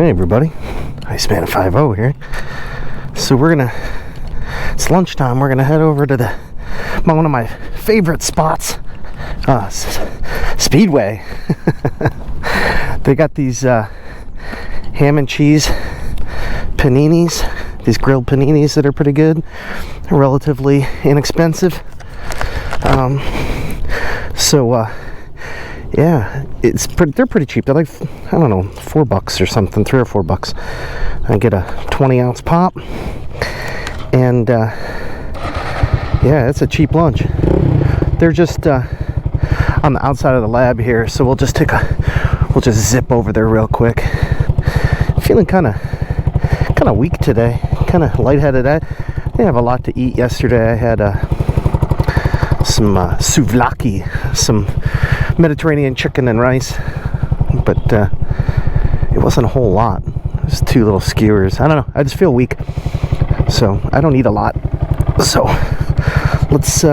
Hey everybody, Iceman 50 here. So it's lunchtime. We're gonna head over to one of my favorite spots, Speedway. They got these ham and cheese paninis, these grilled paninis that are pretty good, relatively inexpensive. Yeah, they're pretty cheap. They're like, I don't know, $4 or something, $3 or $4. I get a 20-ounce pop, and yeah, it's a cheap lunch. They're just on the outside of the lab here, so we'll just zip over there real quick. Feeling kind of weak today, kind of lightheaded. I didn't have a lot to eat yesterday. I had some souvlaki, some Mediterranean chicken and rice, but it wasn't a whole lot. Just 2 little skewers. I don't know, I just feel weak, so I don't eat a lot. So let's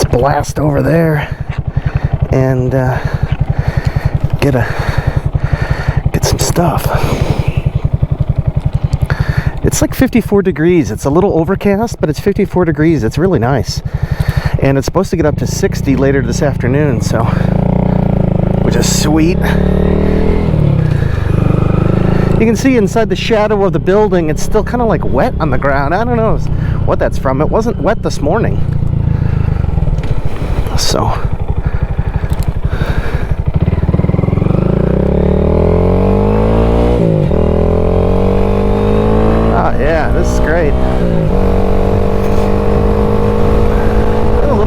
blast over there and get some stuff. It's like 54 degrees. It's a little overcast, but it's 54 degrees. It's really nice. And it's supposed to get up to 60 later this afternoon, so, which is sweet. You can see inside the shadow of the building, it's still kind of like wet on the ground. I don't know what that's from. It wasn't wet this morning. So, oh yeah, this is great.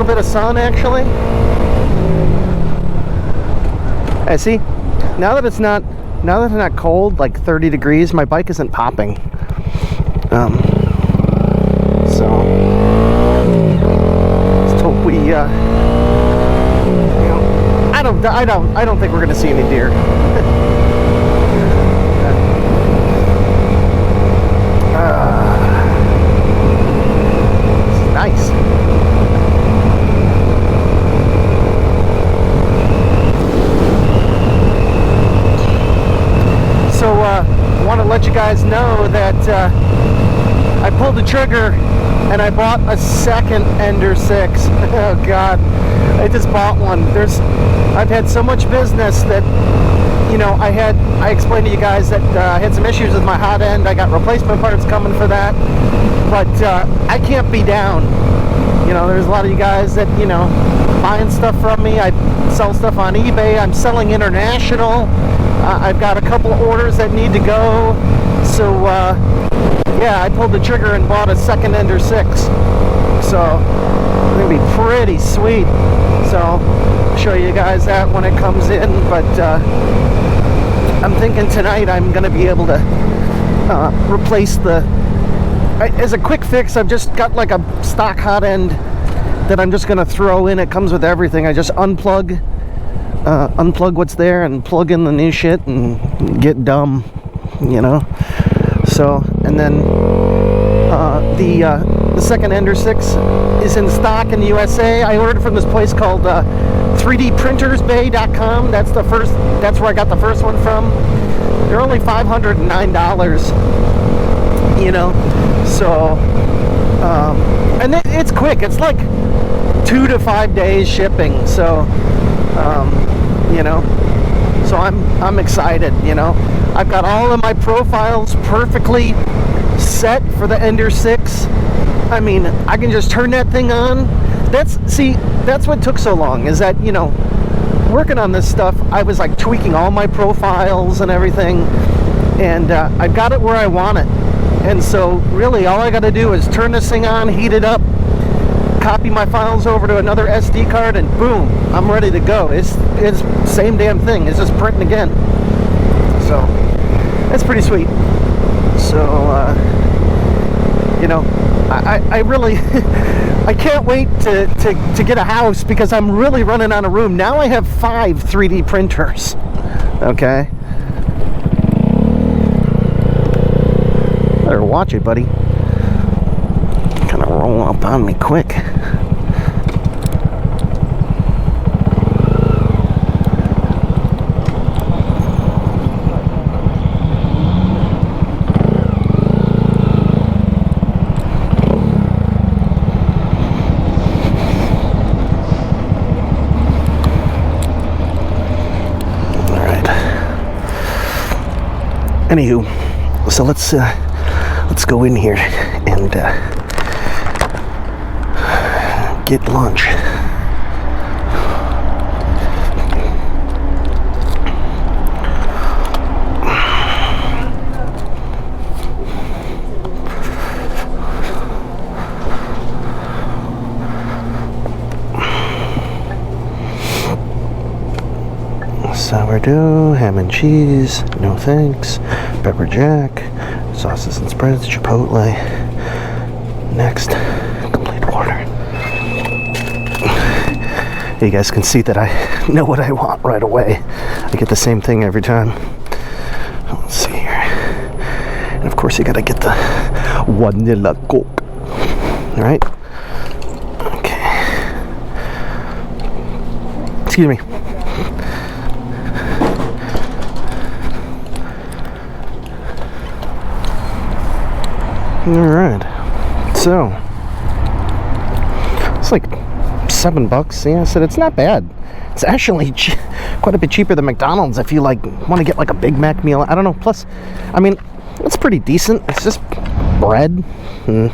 Bit of sun actually. I see. Now that it's not cold, like 30 degrees, my bike isn't popping. So we, I don't think we're gonna see any deer. This is nice. I want to let you guys know that I pulled the trigger and I bought a second Ender 6. Oh God, I just bought one. I've had so much business that, you know, I explained to you guys that I had some issues with my hot end. I got replacement parts coming for that, but I can't be down. You know, there's a lot of you guys that, you know, buying stuff from me. I sell stuff on eBay. I'm selling international. I've got a couple of orders that need to go. So, yeah, I pulled the trigger and bought a second Ender 6. So, it's going to be pretty sweet. So, I'll show you guys that when it comes in. But I'm thinking tonight I'm going to be able to replace as a quick fix, I've just got like a stock hot end that I'm just going to throw in. It comes with everything. I just unplug what's there and plug in the new shit and get dumb, you know. So, and then the second Ender 6 is in stock in the USA. I ordered from this place called 3dprintersbay.com. That's where I got the first one from. They're only $509, you know. So, and it's quick. It's like 2 to 5 days shipping. So, you know, so I'm excited. You know, I've got all of my profiles perfectly set for the Ender 6. I mean, I can just turn that thing on. That's what took so long, is that, you know, working on this stuff, I was like tweaking all my profiles and everything, and I've got it where I want it. And so really all I got to do is turn this thing on, heat it up, copy my files over to another SD card, and boom, I'm ready to go. It's same damn thing. It's just printing again. So that's pretty sweet. So you know, I really I can't wait to get a house, because I'm really running out of room. Now I have 5 3D printers. Okay. Better watch it, buddy. Kind of roll up on me quick. Anywho, so let's go in here and get lunch. Sourdough, ham and cheese, no thanks, pepper jack, sauces and spreads, chipotle. Next, complete order. You guys can see that I know what I want right away. I get the same thing every time. Let's see here. And of course you gotta get the vanilla Coke. Alright? Okay. Excuse me. Alright, so it's like $7. Yeah, I said it's not bad. It's actually quite a bit cheaper than McDonald's if you like want to get like a Big Mac meal. I don't know. Plus, I mean, it's pretty decent. It's just bread and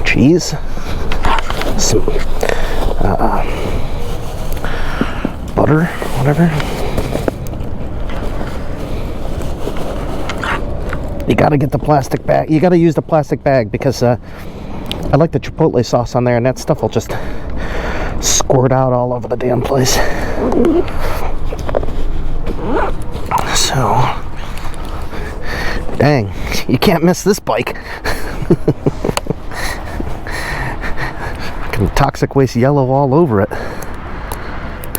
cheese, some butter, whatever. You gotta get the plastic bag. You gotta use the plastic bag because I like the chipotle sauce on there, and that stuff will just squirt out all over the damn place. So, dang, you can't miss this bike. Toxic waste yellow all over it.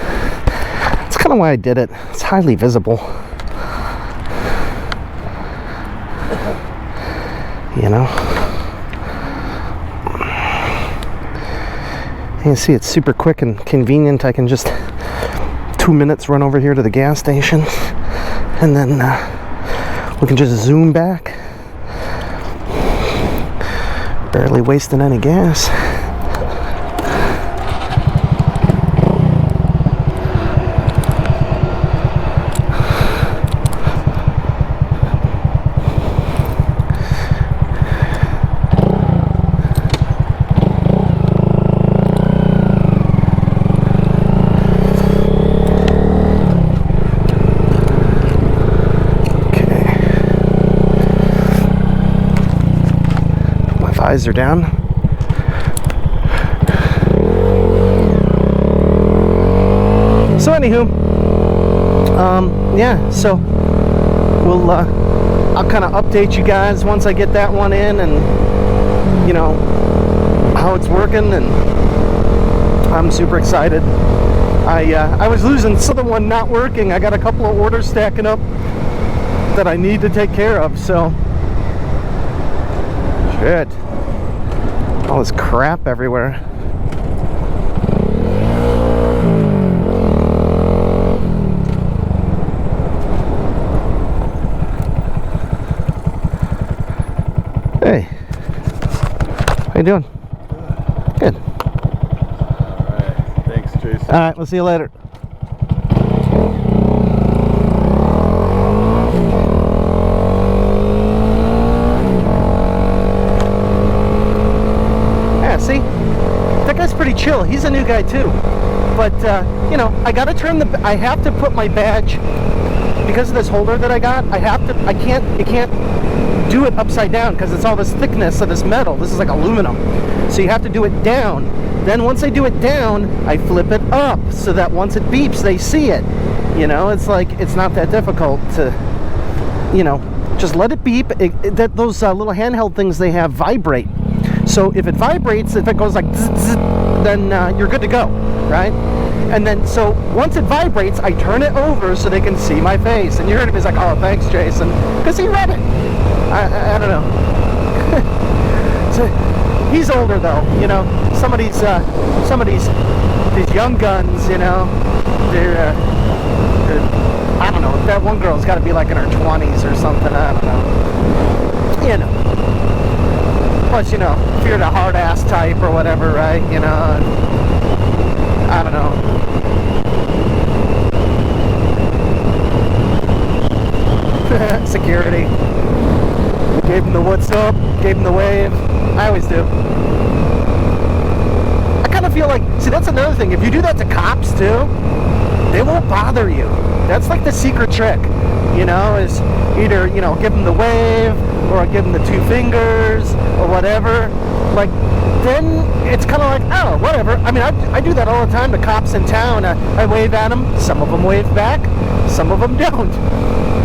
That's kind of why I did it. It's highly visible. You know, you can see it's super quick and convenient. I can just 2 minutes run over here to the gas station, and then we can just zoom back, barely wasting any gas. Eyes are down. So anywho, yeah, so we'll I'll kind of update you guys once I get that one in, and you know how it's working, and I'm super excited. I was losing, so the one not working, I got a couple of orders stacking up that I need to take care of, so shit. All this crap everywhere. Hey, how you doing? Good. All right, thanks, Jason. All right, we'll see you later. See, that guy's pretty chill. He's a new guy too, but you know, I gotta turn the. I have to put my badge because of this holder that I got. I have to. You can't do it upside down because it's all this thickness of this metal. This is like aluminum, so you have to do it down. Then once I do it down, I flip it up so that once it beeps, they see it. You know, it's like it's not that difficult to, you know, just let it beep. Those little handheld things they have vibrate. So if it vibrates, if it goes like zzz, zzz, then you're good to go, right? And then, so once it vibrates, I turn it over so they can see my face. And you heard him, he's like, oh, thanks, Jason. Because he read it. I don't know. So he's older, though, you know. Some of these young guns, you know, they're I don't know, that one girl's got to be like in her 20s or something, I don't know. You know. Plus, you know, if you're the hard-ass type or whatever, right, you know, I don't know. security. Gave him the what's up, gave him the wave. I always do. I kind of feel like, see, that's another thing. If you do that to cops too, they won't bother you. That's like the secret trick, you know, is either, you know, give them the wave or give them the two fingers or whatever. Like, then it's kind of like, oh, whatever. I mean, I do that all the time to cops in town. I wave at them. Some of them wave back. Some of them don't.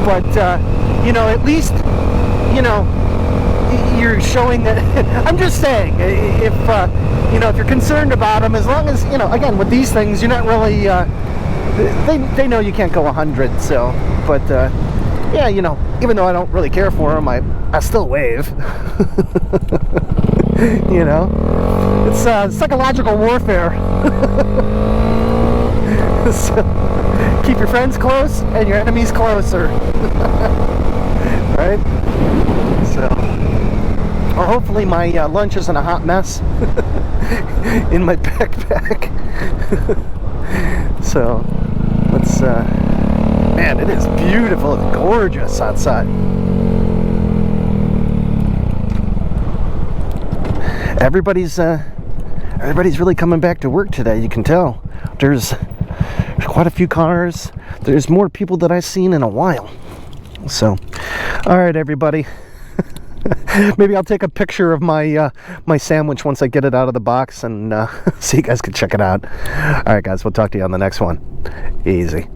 But, you know, at least, you know, you're showing that. I'm just saying, if, you know, if you're concerned about them, as long as, you know, again, with these things, you're not really, they know you can't go 100, so, but, yeah, you know, even though I don't really care for them, I still wave. You know, it's psychological warfare. So, keep your friends close and your enemies closer. Right? So, well, hopefully my lunch isn't a hot mess in my backpack. So, let's, man, it is beautiful. It's gorgeous outside. Everybody's really coming back to work today. You can tell. There's quite a few cars. There's more people than I've seen in a while. So, all right, everybody. Maybe I'll take a picture of my my sandwich once I get it out of the box, and so you guys can check it out. All right, guys. We'll talk to you on the next one. Easy.